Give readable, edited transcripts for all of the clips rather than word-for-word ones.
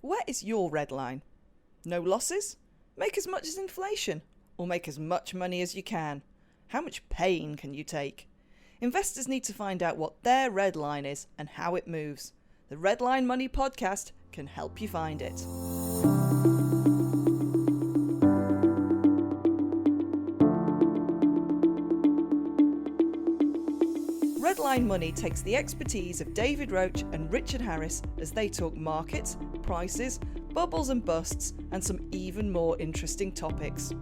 Where is your red line? No losses? Make as much as inflation, or make as much money as you can. How much pain can you take? Investors need to find out what their red line is and how it moves. The Redline Money podcast can help you find it. Redline Money takes the expertise of David Roach and Richard Harris as they talk markets, prices, bubbles and busts, and some even more interesting topics.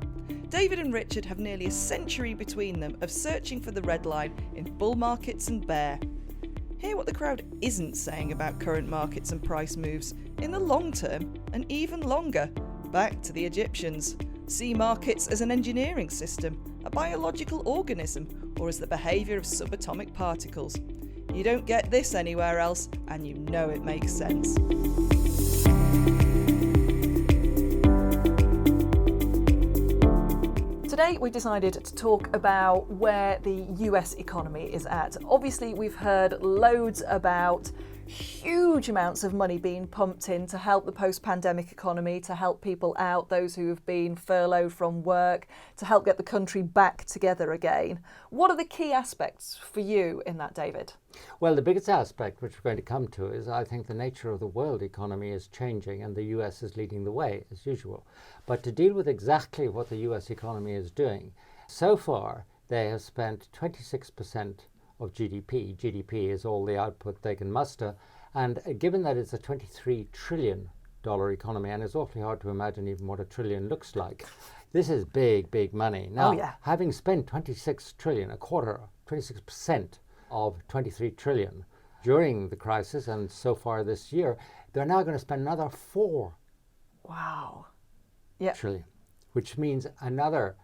David and Richard have nearly a century between them of searching for the red line in bull markets and bear. Hear what the crowd isn't saying about current markets and price moves in the long term and even longer. Back to the Egyptians. See markets as an engineering system, a biological organism, or as the behaviour of subatomic particles. You don't get this anywhere else, and you know it makes sense. Today we decided to talk about where the US economy is at. Obviously we've heard loads about huge amounts of money being pumped in to help the post-pandemic economy, to help people out, those who have been furloughed from work, to help get the country back together again. What are the key aspects for you in that, David? Well, the biggest aspect which we're going to come to is I think the nature of the world economy is changing and the US is leading the way as usual. But to deal with exactly what the US economy is doing, so far they have spent 26% of GDP. GDP is all the output they can muster. And given that it's a $23 trillion economy, and it's awfully hard to imagine even what a trillion looks like, this is big, big money. Now, having spent 26 trillion, a quarter, 26% of 23 trillion during the crisis and so far this year, they're now going to spend another 4 trillion, which means another,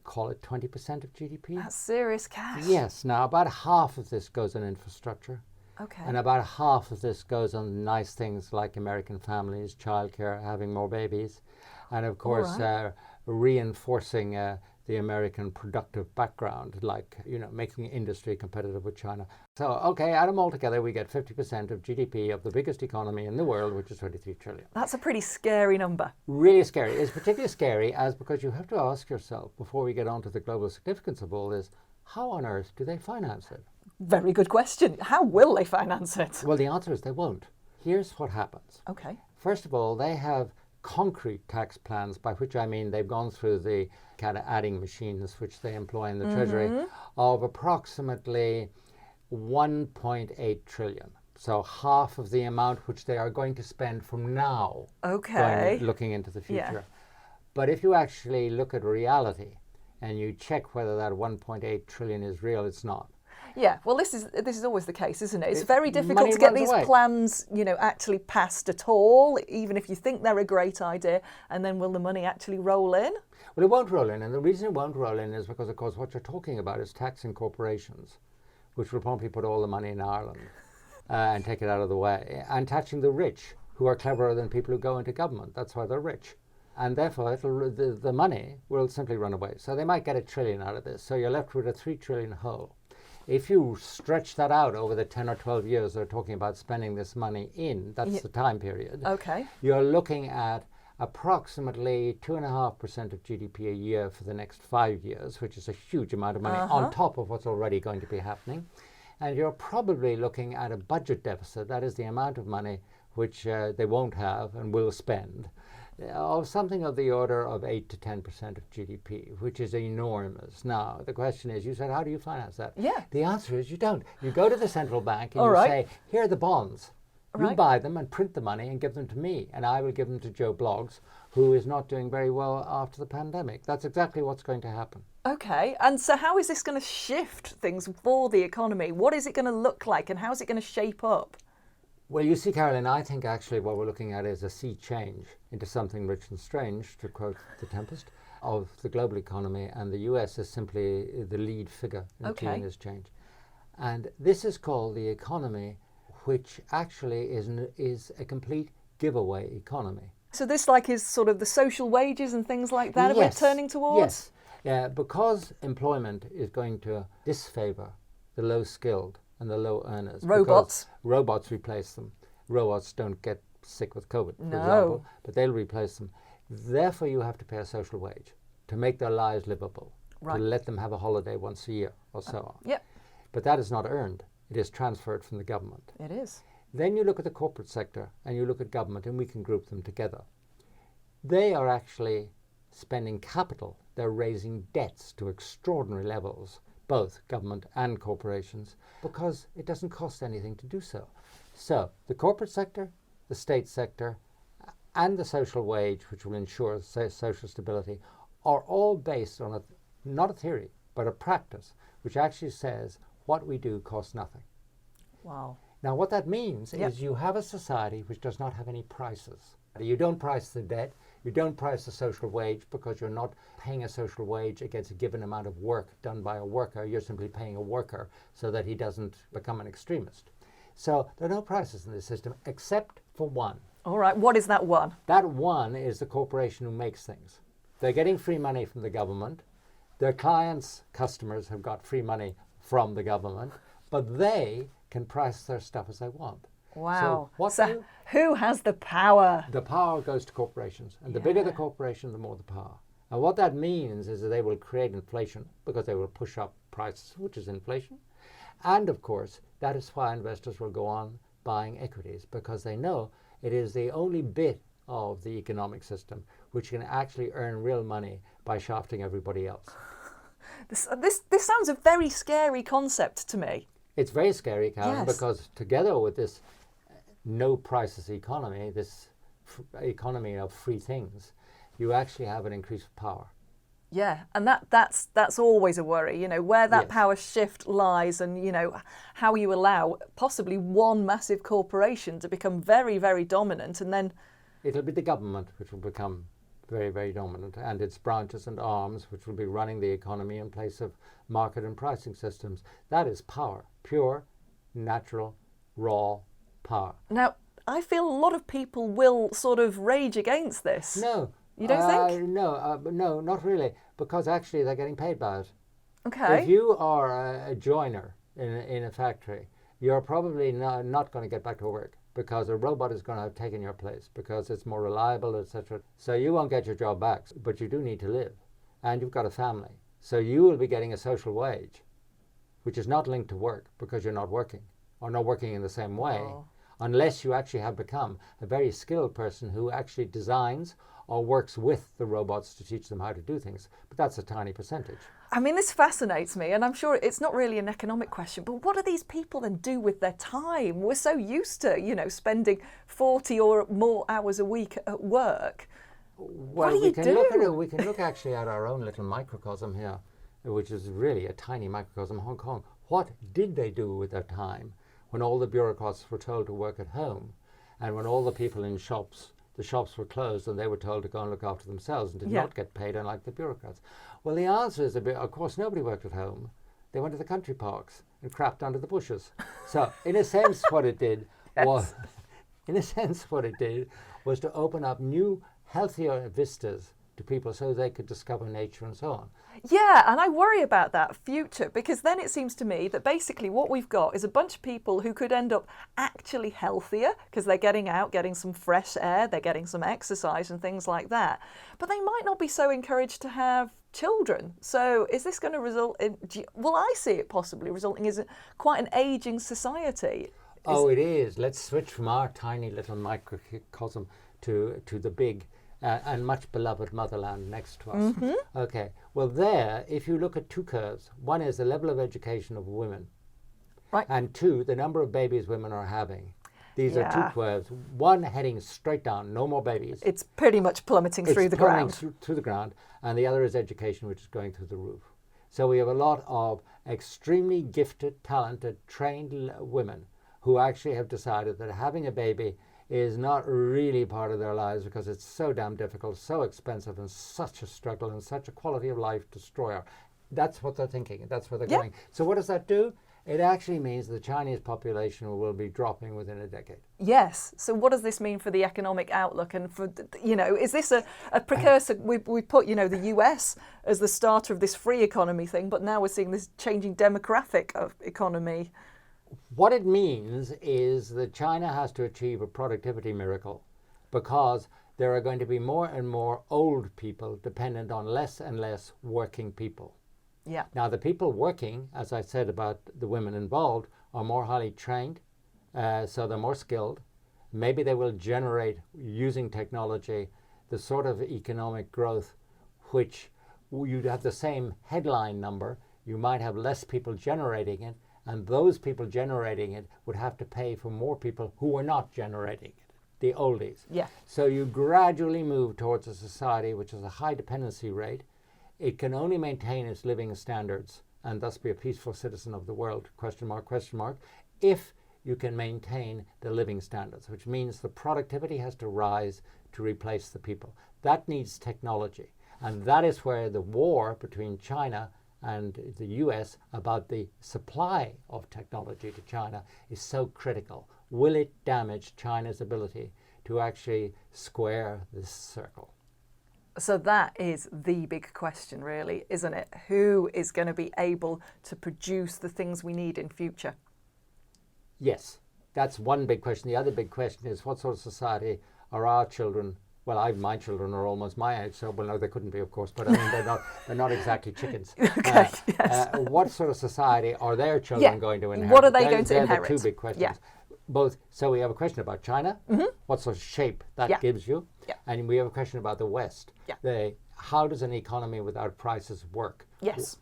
call it 20% of GDP. That's serious cash. Yes. Now, about half of this goes on infrastructure. Okay. And about half of this goes on nice things like American families, childcare, having more babies, and of course reinforcing the American productive background, like, making industry competitive with China. So, okay, add them all together, we get 50% of GDP of the biggest economy in the world, which is 23 trillion. That's a pretty scary number. Really scary. It's particularly scary because you have to ask yourself, before we get on to the global significance of all this, how on earth do they finance it? Very good question. How will they finance it? Well, the answer is they won't. Here's what happens. Okay. First of all, they have concrete tax plans, by which I mean they've gone through the kind of adding machines which they employ in the Treasury, of approximately 1.8 trillion. So half of the amount which they are going to spend from now, looking into the future. Yeah. But if you actually look at reality and you check whether that 1.8 trillion is real, it's not. Yeah, well, this is always the case, isn't it? It's very difficult to get these plans, actually passed at all, even if you think they're a great idea. And then will the money actually roll in? Well, it won't roll in. And the reason it won't roll in is because, of course, what you're talking about is taxing corporations, which will promptly put all the money in Ireland and take it out of the way, and taxing the rich, who are cleverer than people who go into government. That's why they're rich. And therefore, the money will simply run away. So they might get $1 trillion out of this. So you're left with a $3 trillion hole. If you stretch that out over the 10 or 12 years they're talking about spending this money in, that's the time period. Okay. You're looking at approximately 2.5% of GDP a year for the next 5 years, which is a huge amount of money on top of what's already going to be happening. And you're probably looking at a budget deficit, that is the amount of money which they won't have and will spend, of something of the order of 8 to 10% of GDP, which is enormous. Now, the question is, you said, how do you finance that? Yeah. The answer is you don't. You go to the central bank and say, here are the bonds. You buy them and print the money and give them to me, and I will give them to Joe Bloggs, who is not doing very well after the pandemic. That's exactly what's going to happen. Okay, and so how is this going to shift things for the economy? What is it going to look like, and how is it going to shape up? Well, you see, Caroline, I think actually what we're looking at is a sea change into something rich and strange, to quote The Tempest, of the global economy, and the US is simply the lead figure in doing this change. And this is called the economy, which actually is a complete giveaway economy. So this is sort of the social wages and things like that we're turning towards? Yes, because employment is going to disfavor the low skilled and the low earners. Robots. Robots replace them. Robots don't get sick with COVID, for No. example, but they'll replace them. Therefore, you have to pay a social wage to make their lives livable, Right. to let them have a holiday once a year or so on. Yep, But that is not earned. It is transferred from the government. it is. Then you look at the corporate sector and you look at government, and we can group them together. They are actually spending capital. They're raising debts to extraordinary levels, both government and corporations, because it doesn't cost anything to do so. So the corporate sector, the state sector, and the social wage, which will ensure social stability, are all based on not a theory, but a practice, which actually says what we do costs nothing. Wow. Now, what that means Yep. is you have a society which does not have any prices. You don't price the debt, you don't price the social wage, because you're not paying a social wage against a given amount of work done by a worker. You're simply paying a worker so that he doesn't become an extremist. So there are no prices in this system except for one. All right, what is that one? That one is the corporation who makes things. They're getting free money from the government. Their clients, customers, have got free money from the government, but they can price their stuff as they want. Wow. So who has the power? the power goes to corporations, and the bigger the corporation, the more the power. And what that means is that they will create inflation because they will push up prices, which is inflation. And of course, that is why investors will go on buying equities, because they know it is the only bit of the economic system which can actually earn real money by shafting everybody else. This sounds a very scary concept to me. It's very scary, Karen, Yes. because together with this no prices economy, this economy of free things, you actually have an increase of power. Yeah, and that's always a worry, where that Yes. power shift lies, and how you allow possibly one massive corporation to become very, very dominant, and then It'll be the government which will become very, very dominant, and its branches and arms which will be running the economy in place of market and pricing systems. That is power, pure, natural, raw power. now I feel a lot of people will sort of rage against this. No. You don't think? No, not really, because actually they're getting paid by it. Okay. If you are a joiner in a factory, you're probably not going to get back to work, because a robot is going to have taken your place, because it's more reliable, etc. So you won't get your job back, but you do need to live, and you've got a family. So you will be getting a social wage, which is not linked to work, because you're not working, or not working in the same way, unless you actually have become a very skilled person who actually designs or works with the robots to teach them how to do things. But that's a tiny percentage. I mean, this fascinates me, and I'm sure it's not really an economic question, but what do these people then do with their time? We're so used to, spending 40 or more hours a week at work. Well, what do we you can do? we can look actually at our own little microcosm here, which is really a tiny microcosm, Hong Kong. What did they do with their time when all the bureaucrats were told to work at home, and when all the people in the shops were closed and they were told to go and look after themselves and did not get paid, unlike the bureaucrats? Well, the answer is of course, nobody worked at home. They went to the country parks and crapped under the bushes. So, in a sense, what it did was, to open up new, healthier vistas to people so they could discover nature and so on. Yeah, and I worry about that future, because then it seems to me that basically what we've got is a bunch of people who could end up actually healthier because they're getting out, getting some fresh air, they're getting some exercise and things like that. But they might not be so encouraged to have children. So is this going to result in, well, I see it possibly resulting in quite an ageing society. It is. Let's switch from our tiny little microcosm to the big and much beloved motherland next to us. Mm-hmm. Okay, well there, if you look at two curves, one is the level of education of women, Right. and two, the number of babies women are having. These are two curves, one heading straight down, no more babies. It's pretty much plummeting through the ground. Through the ground, and the other is education, which is going through the roof. So we have a lot of extremely gifted, talented, trained women who actually have decided that having a baby is not really part of their lives because it's so damn difficult, so expensive, and such a struggle, and such a quality of life destroyer. That's what they're thinking, and that's where they're going. So what does that do? It actually means the Chinese population will be dropping within a decade. Yes. So what does this mean for the economic outlook? And for, is this a precursor? We put, the US as the starter of this free economy thing, but now we're seeing this changing demographic of economy. What it means is that China has to achieve a productivity miracle because there are going to be more and more old people dependent on less and less working people. Yeah. Now, the people working, as I said about the women involved, are more highly trained, so they're more skilled. Maybe they will generate, using technology, the sort of economic growth which you'd have the same headline number, you might have less people generating it, and those people generating it would have to pay for more people who are not generating it, the oldies. Yeah. So you gradually move towards a society which has a high dependency rate. It can only maintain its living standards and thus be a peaceful citizen of the world, question mark, if you can maintain the living standards, which means the productivity has to rise to replace the people. That needs technology. And that is where the war between China and the US about the supply of technology to China is so critical. Will it damage China's ability to actually square this circle? So that is the big question, really, isn't it? Who is going to be able to produce the things we need in future? Yes, that's one big question. The other big question is what sort of society are our children? Well, my children are almost my age, so well, no, they couldn't be, of course. But I mean, they're not exactly chickens. Okay, yes. What sort of society are their children going to inherit? What are they going to they're inherit? The two big questions. Yeah. Both. So we have a question about China, what sort of shape that gives you, and we have a question about the West. Yeah. How does an economy without prices work? Yes.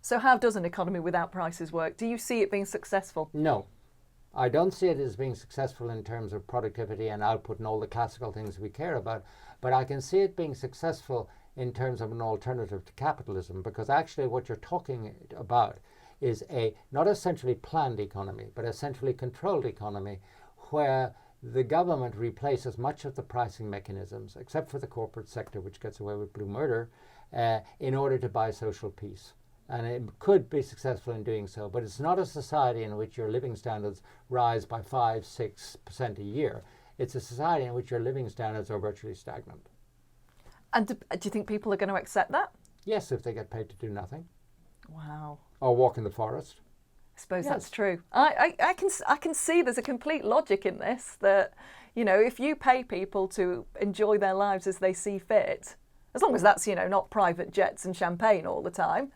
So how does an economy without prices work? Do you see it being successful? No. I don't see it as being successful in terms of productivity and output and all the classical things we care about, but I can see it being successful in terms of an alternative to capitalism, because actually what you're talking about is a not a centrally planned economy, but a centrally controlled economy where the government replaces much of the pricing mechanisms, except for the corporate sector, which gets away with blue murder, in order to buy social peace. And it could be successful in doing so, but it's not a society in which your living standards rise by 5-6% a year. It's a society in which your living standards are virtually stagnant. And do you think people are going to accept that? Yes, if they get paid to do nothing. Wow. Or walk in the forest. I suppose that's true. I can see there's a complete logic in this, that, you know, if you pay people to enjoy their lives as they see fit, as long as that's, you know, not private jets and champagne all the time,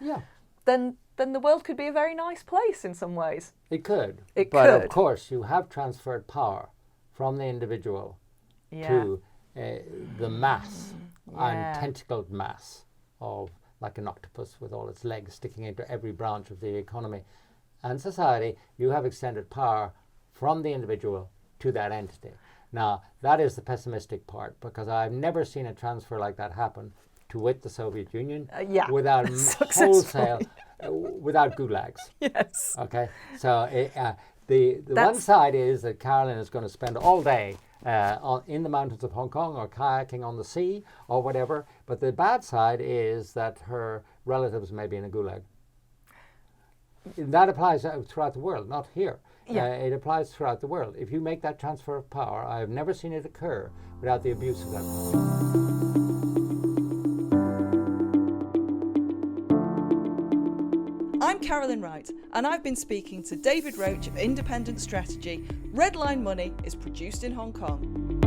then the world could be a very nice place in some ways. It could. But of course, you have transferred power from the individual to the mass and tentacled mass of, like an octopus with all its legs sticking into every branch of the economy and society. You have extended power from the individual to that entity. Now, that is the pessimistic part, because I've never seen a transfer like that happen, to wit the Soviet Union, without wholesale, without gulags. Yes. Okay? So the one side is that Carolyn is going to spend all day in the mountains of Hong Kong or kayaking on the sea or whatever, but the bad side is that her relatives may be in a gulag. That applies throughout the world, not here. It applies throughout the world. If you make that transfer of power, I have never seen it occur without the abuse of that power. I'm Carolyn Wright, and I've been speaking to David Roach of Independent Strategy. Redline Money is produced in Hong Kong.